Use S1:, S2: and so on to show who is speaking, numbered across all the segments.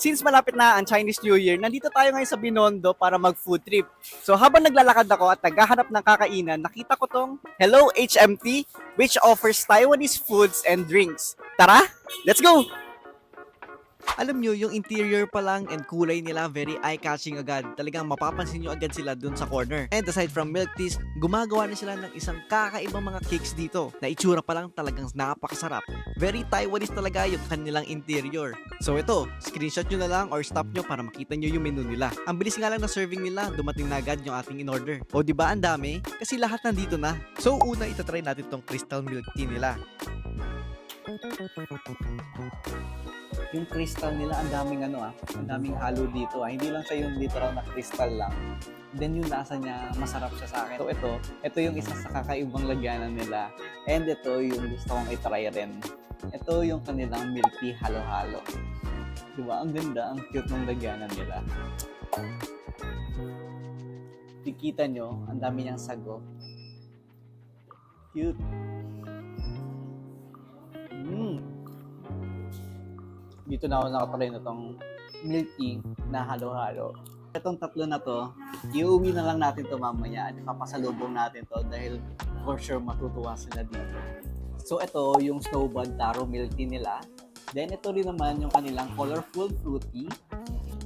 S1: Since malapit na ang Chinese New Year, nandito tayo ngayon sa Binondo para mag-food trip. So habang naglalakad ako at naghahanap ng kakainan, nakita ko tong Hello HMT, which offers Taiwanese foods and drinks. Tara, let's go!
S2: Alam nyo, yung interior pa lang and kulay nila very eye-catching agad. Talagang mapapansin nyo agad sila dun sa corner. And aside from milk teas, gumagawa na sila ng isang kakaibang mga cakes dito na itsura pa lang talagang napakasarap. Very Taiwanese talaga yung kanilang interior. So ito, screenshot nyo na lang or stop nyo para makita nyo yung menu nila. Ang bilis nga lang na serving nila, dumating na agad yung ating in-order. O diba ang dami? Kasi lahat nandito na. So una, itatry natin tong crystal milk tea nila.
S1: Yung crystal nila, ang daming ang daming halo dito. Hindi lang siya yung literal na crystal lang. Then yung lasa niya, masarap siya sa akin. So ito yung isa sa kakaibang lagyanan nila. And ito yung gusto kong i-try rin. Ito yung kanilang milk tea halo-halo. Diba? Ang ganda, ang cute ng lagyanan nila. Dikita nyo, ang dami niyang sago. Cute. Dito na ako nakatry na tong milk tea na halo-halo. Itong tatlo na to, iuwi na lang natin to mamaya at ipapasalubong natin to dahil for sure matutuwa sila dito. So ito yung Snowbud Taro milk tea nila. Then ito rin naman yung kanilang colorful fruity.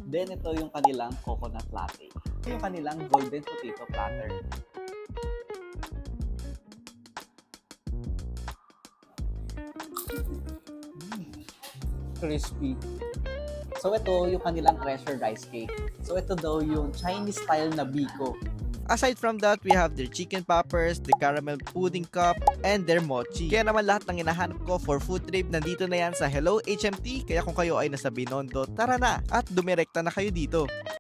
S1: Then ito yung kanilang coconut latte. Ito yung kanilang golden potato platter. Crispy. So ito yung kanilang treasure rice cake. So ito daw yung Chinese style na biko.
S2: Aside from that, we have their chicken poppers, the caramel pudding cup, and their mochi. Kaya naman lahat ng hinahanap ko for food trip, nandito na yan sa Hello HMT. Kaya kung kayo ay nasa Binondo, tara na at dumirekta na kayo dito.